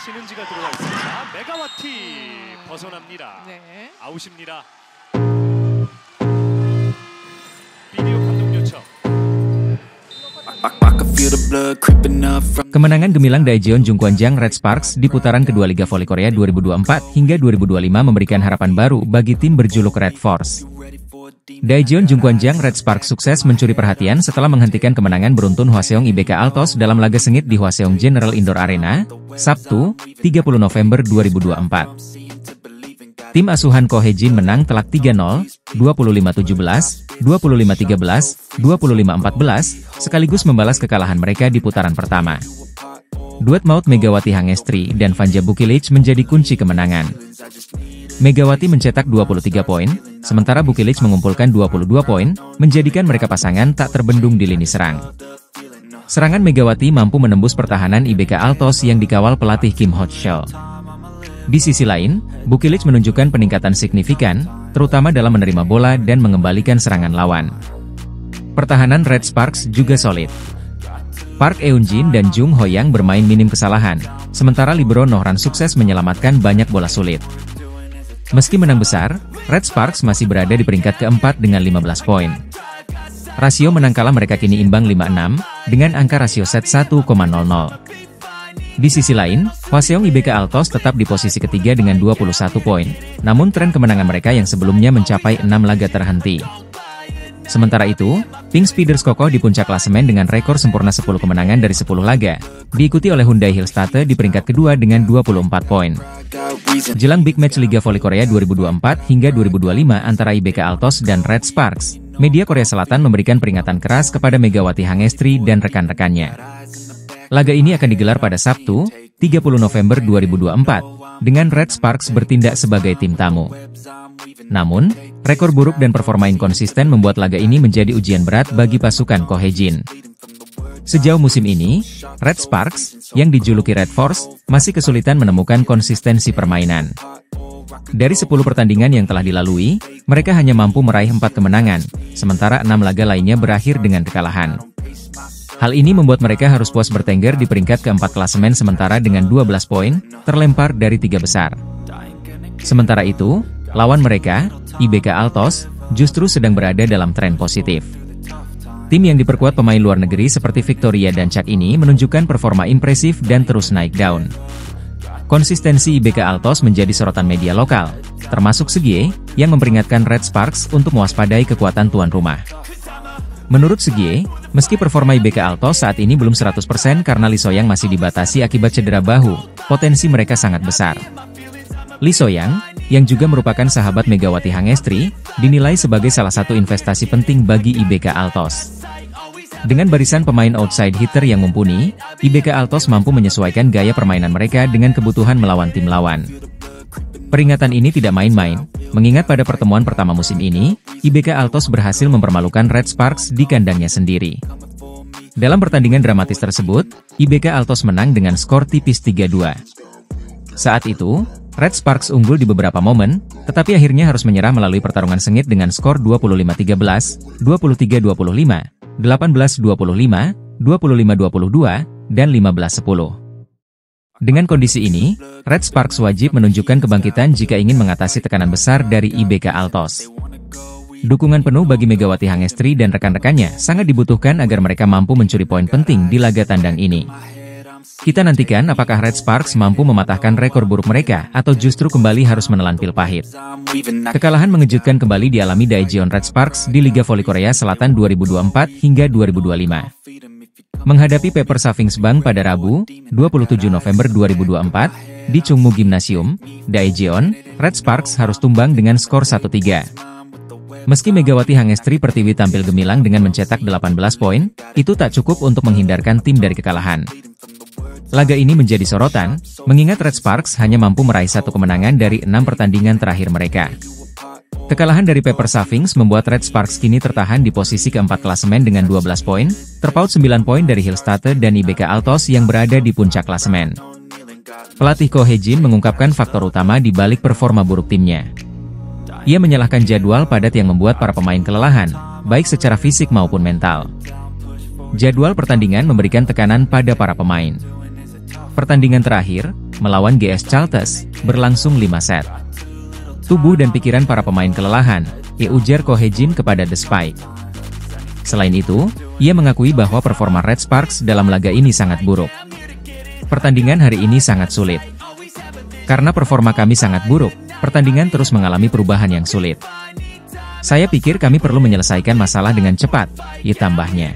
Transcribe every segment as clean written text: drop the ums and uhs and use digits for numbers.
신은지가 들어가 있습니다. 메가와티 벗어납니다. 네. 아웃입니다. 비디오 감독 요청. Kemenangan gemilang Daejeon Jungkwanjang Red Sparks di putaran kedua Liga Voli Korea 2024 hingga 2025 memberikan harapan baru bagi tim berjuluk Red Force. Daejeon Jungkwanjang Red Sparks sukses mencuri perhatian setelah menghentikan kemenangan beruntun Hwaseong IBK Altos dalam laga sengit di Hwaseong General Indoor Arena, Sabtu, 30 November 2024. Tim asuhan Ko Hae-jin menang telak 3-0, 25-17, 25-13, 25-14, sekaligus membalas kekalahan mereka di putaran pertama. Duet maut Megawati Hangestri dan Vanja Bukilic menjadi kunci kemenangan. Megawati mencetak 23 poin, sementara Bukilic mengumpulkan 22 poin, menjadikan mereka pasangan tak terbendung di lini serang. Serangan Megawati mampu menembus pertahanan IBK Altos yang dikawal pelatih Kim Ho-chul. Di sisi lain, Bukilic menunjukkan peningkatan signifikan, terutama dalam menerima bola dan mengembalikan serangan lawan. Pertahanan Red Sparks juga solid. Park Eun-jin dan Jung Ho-yang bermain minim kesalahan, sementara libero Nohran sukses menyelamatkan banyak bola sulit. Meski menang besar, Red Sparks masih berada di peringkat keempat dengan 15 poin. Rasio menang kalah mereka kini imbang 5-6, dengan angka rasio set 1,00. Di sisi lain, Hwaseong IBK Altos tetap di posisi ketiga dengan 21 poin, namun tren kemenangan mereka yang sebelumnya mencapai 6 laga terhenti. Sementara itu, Pink Speeders kokoh di puncak klasemen dengan rekor sempurna 10 kemenangan dari 10 laga, diikuti oleh Hyundai Hillstate di peringkat kedua dengan 24 poin. Jelang Big Match Liga Voli Korea 2024 hingga 2025 antara IBK Altos dan Red Sparks, media Korea Selatan memberikan peringatan keras kepada Megawati Hangestri dan rekan-rekannya. Laga ini akan digelar pada Sabtu, 30 November 2024, dengan Red Sparks bertindak sebagai tim tamu. Namun, rekor buruk dan performa inkonsisten membuat laga ini menjadi ujian berat bagi pasukan Ko Hae-jin. Sejauh musim ini, Red Sparks, yang dijuluki Red Force, masih kesulitan menemukan konsistensi permainan. Dari 10 pertandingan yang telah dilalui, mereka hanya mampu meraih 4 kemenangan, sementara 6 laga lainnya berakhir dengan kekalahan. Hal ini membuat mereka harus puas bertengger di peringkat keempat klasemen sementara dengan 12 poin, terlempar dari 3 besar. Sementara itu, lawan mereka, IBK Altos, justru sedang berada dalam tren positif. Tim yang diperkuat pemain luar negeri seperti Victoria dan Chak ini menunjukkan performa impresif dan terus naik daun. Konsistensi IBK Altos menjadi sorotan media lokal, termasuk Segie, yang memperingatkan Red Sparks untuk mewaspadai kekuatan tuan rumah. Menurut Segie, meski performa IBK Altos saat ini belum 100% karena Lee So-yang masih dibatasi akibat cedera bahu, potensi mereka sangat besar. Lee So-yang, yang juga merupakan sahabat Megawati Hangestri, dinilai sebagai salah satu investasi penting bagi IBK Altos. Dengan barisan pemain outside hitter yang mumpuni, IBK Altos mampu menyesuaikan gaya permainan mereka dengan kebutuhan melawan tim lawan. Peringatan ini tidak main-main, mengingat pada pertemuan pertama musim ini, IBK Altos berhasil mempermalukan Red Sparks di kandangnya sendiri. Dalam pertandingan dramatis tersebut, IBK Altos menang dengan skor tipis 3-2. Saat itu, Red Sparks unggul di beberapa momen, tetapi akhirnya harus menyerah melalui pertarungan sengit dengan skor 25-13, 23-25, 18-25, 25-22, dan 15-10. Dengan kondisi ini, Red Sparks wajib menunjukkan kebangkitan jika ingin mengatasi tekanan besar dari IBK Altos. Dukungan penuh bagi Megawati Hangestri dan rekan-rekannya sangat dibutuhkan agar mereka mampu mencuri poin penting di laga tandang ini. Kita nantikan apakah Red Sparks mampu mematahkan rekor buruk mereka atau justru kembali harus menelan pil pahit. Kekalahan mengejutkan kembali dialami Daejeon Red Sparks di Liga Voli Korea Selatan 2024 hingga 2025. Menghadapi Pepper Safingsbang pada Rabu, 27 November 2024, di Chungmu Gymnasium, Daejeon Red Sparks harus tumbang dengan skor 1-3. Meski Megawati Hangestri Pertiwi tampil gemilang dengan mencetak 18 poin, itu tak cukup untuk menghindarkan tim dari kekalahan. Laga ini menjadi sorotan, mengingat Red Sparks hanya mampu meraih 1 kemenangan dari 6 pertandingan terakhir mereka. Kekalahan dari Pepper Savings membuat Red Sparks kini tertahan di posisi keempat klasemen dengan 12 poin, terpaut 9 poin dari Hillstate dan IBK Altos yang berada di puncak klasemen. Pelatih Ko Hae-jin mengungkapkan faktor utama di balik performa buruk timnya. Ia menyalahkan jadwal padat yang membuat para pemain kelelahan, baik secara fisik maupun mental. Jadwal pertandingan memberikan tekanan pada para pemain. Pertandingan terakhir, melawan GS Charlton berlangsung 5 set. Tubuh dan pikiran para pemain kelelahan, ujar Ko Hye-jin kepada The Spike. Selain itu, ia mengakui bahwa performa Red Sparks dalam laga ini sangat buruk. Pertandingan hari ini sangat sulit. Karena performa kami sangat buruk, pertandingan terus mengalami perubahan yang sulit. Saya pikir kami perlu menyelesaikan masalah dengan cepat, tambahnya.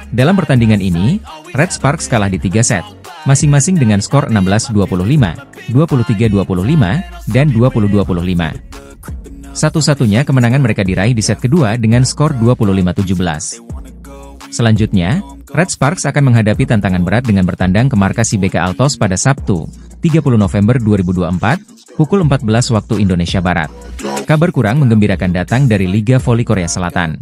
Dalam pertandingan ini, Red Sparks kalah di 3 set, masing-masing dengan skor 16-25, 23-25, dan 20-25. Satu-satunya kemenangan mereka diraih di set kedua dengan skor 25-17. Selanjutnya, Red Sparks akan menghadapi tantangan berat dengan bertandang ke markas IBK Altos pada Sabtu, 30 November 2024, pukul 14 waktu Indonesia Barat. Kabar kurang menggembirakan datang dari Liga Voli Korea Selatan.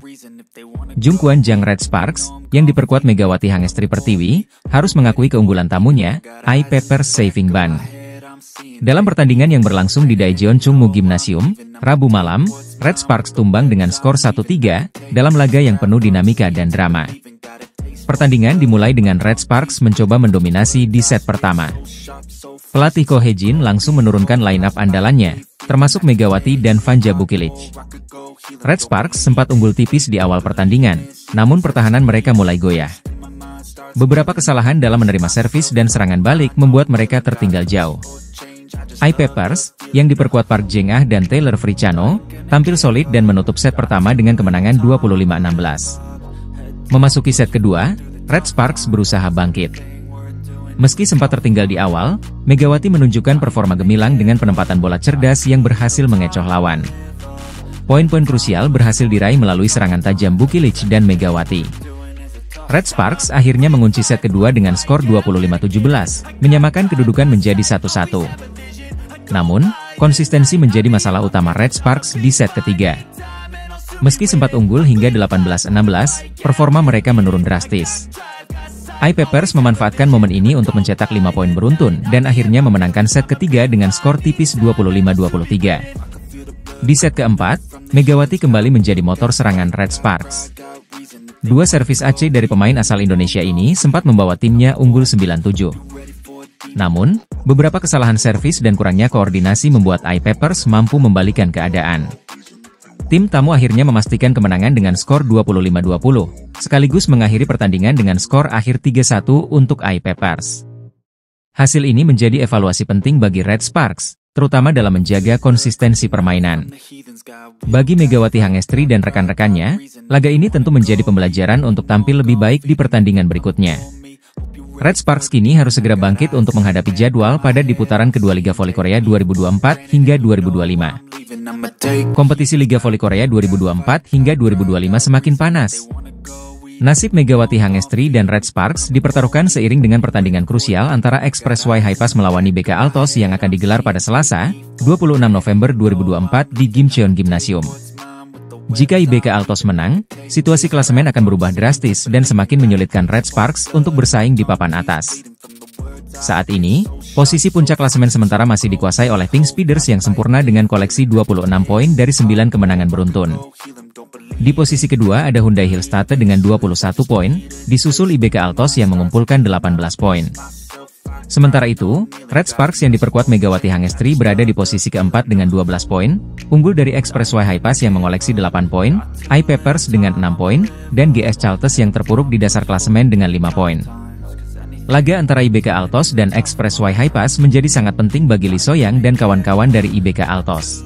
Jungkwan Jang Red Sparks, yang diperkuat Megawati Hangestri Pertiwi, harus mengakui keunggulan tamunya, I Pepper's Saving Ban. Dalam pertandingan yang berlangsung di Daejeon Chungmu Gymnasium, Rabu malam, Red Sparks tumbang dengan skor 1-3, dalam laga yang penuh dinamika dan drama. Pertandingan dimulai dengan Red Sparks mencoba mendominasi di set pertama. Pelatih Ko Hye-jin langsung menurunkan line-up andalannya, termasuk Megawati dan Vanja Bukilic. Red Sparks sempat unggul tipis di awal pertandingan, namun pertahanan mereka mulai goyah. Beberapa kesalahan dalam menerima servis dan serangan balik membuat mereka tertinggal jauh. I Peppers, yang diperkuat Park Jeng-ah dan Taylor Fricano, tampil solid dan menutup set pertama dengan kemenangan 25-16. Memasuki set kedua, Red Sparks berusaha bangkit. Meski sempat tertinggal di awal, Megawati menunjukkan performa gemilang dengan penempatan bola cerdas yang berhasil mengecoh lawan. Poin-poin krusial berhasil diraih melalui serangan tajam Bukilic dan Megawati. Red Sparks akhirnya mengunci set kedua dengan skor 25-17, menyamakan kedudukan menjadi 1-1. Namun, konsistensi menjadi masalah utama Red Sparks di set ketiga. Meski sempat unggul hingga 18-16, performa mereka menurun drastis. I Peppers memanfaatkan momen ini untuk mencetak 5 poin beruntun dan akhirnya memenangkan set ketiga dengan skor tipis 25-23. Di set keempat, Megawati kembali menjadi motor serangan Red Sparks. Dua servis AC dari pemain asal Indonesia ini sempat membawa timnya unggul 9-7. Namun, beberapa kesalahan servis dan kurangnya koordinasi membuat I Peppers mampu membalikan keadaan. Tim tamu akhirnya memastikan kemenangan dengan skor 25-20, sekaligus mengakhiri pertandingan dengan skor akhir 3-1 untuk I Peppers. Hasil ini menjadi evaluasi penting bagi Red Sparks, terutama dalam menjaga konsistensi permainan. Bagi Megawati Hangestri dan rekan-rekannya, laga ini tentu menjadi pembelajaran untuk tampil lebih baik di pertandingan berikutnya. Red Sparks kini harus segera bangkit untuk menghadapi jadwal pada di putaran kedua Liga Voli Korea 2024 hingga 2025. Kompetisi Liga Voli Korea 2024 hingga 2025 semakin panas. Nasib Megawati Hangestri dan Red Sparks dipertaruhkan seiring dengan pertandingan krusial antara Express Y High Pass melawan IBK Altos yang akan digelar pada Selasa, 26 November 2024 di Gimcheon Gymnasium. Jika IBK Altos menang, situasi klasemen akan berubah drastis dan semakin menyulitkan Red Sparks untuk bersaing di papan atas. Saat ini, posisi puncak klasemen sementara masih dikuasai oleh Pink Speeders yang sempurna dengan koleksi 26 poin dari 9 kemenangan beruntun. Di posisi kedua ada Hyundai Hillstatte dengan 21 poin, disusul IBK Altos yang mengumpulkan 18 poin. Sementara itu, Red Sparks yang diperkuat Megawati Hangestri berada di posisi keempat dengan 12 poin, unggul dari Express Y High Pass yang mengoleksi 8 poin, I Peppers dengan 6 poin, dan GS Charlton yang terpuruk di dasar klasemen dengan 5 poin. Laga antara IBK Altos dan Express Y High Pass menjadi sangat penting bagi Lee Soyang dan kawan-kawan dari IBK Altos.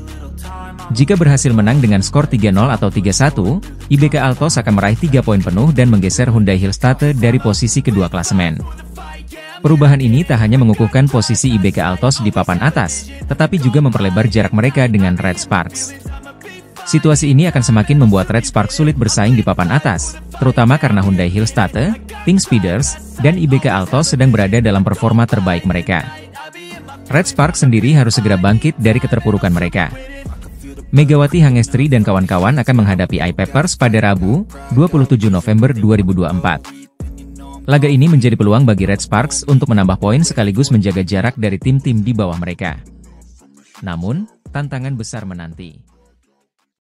Jika berhasil menang dengan skor 3-0 atau 3-1, IBK Altos akan meraih 3 poin penuh dan menggeser Hyundai Hillstatte dari posisi kedua klasemen. Perubahan ini tak hanya mengukuhkan posisi IBK Altos di papan atas, tetapi juga memperlebar jarak mereka dengan Red Sparks. Situasi ini akan semakin membuat Red Sparks sulit bersaing di papan atas, terutama karena Hyundai Hillstatte, Pink Speeders, dan IBK Altos sedang berada dalam performa terbaik mereka. Red Sparks sendiri harus segera bangkit dari keterpurukan mereka. Megawati Hangestri dan kawan-kawan akan menghadapi I Peppers pada Rabu, 27 November 2024. Laga ini menjadi peluang bagi Red Sparks untuk menambah poin sekaligus menjaga jarak dari tim-tim di bawah mereka. Namun, tantangan besar menanti.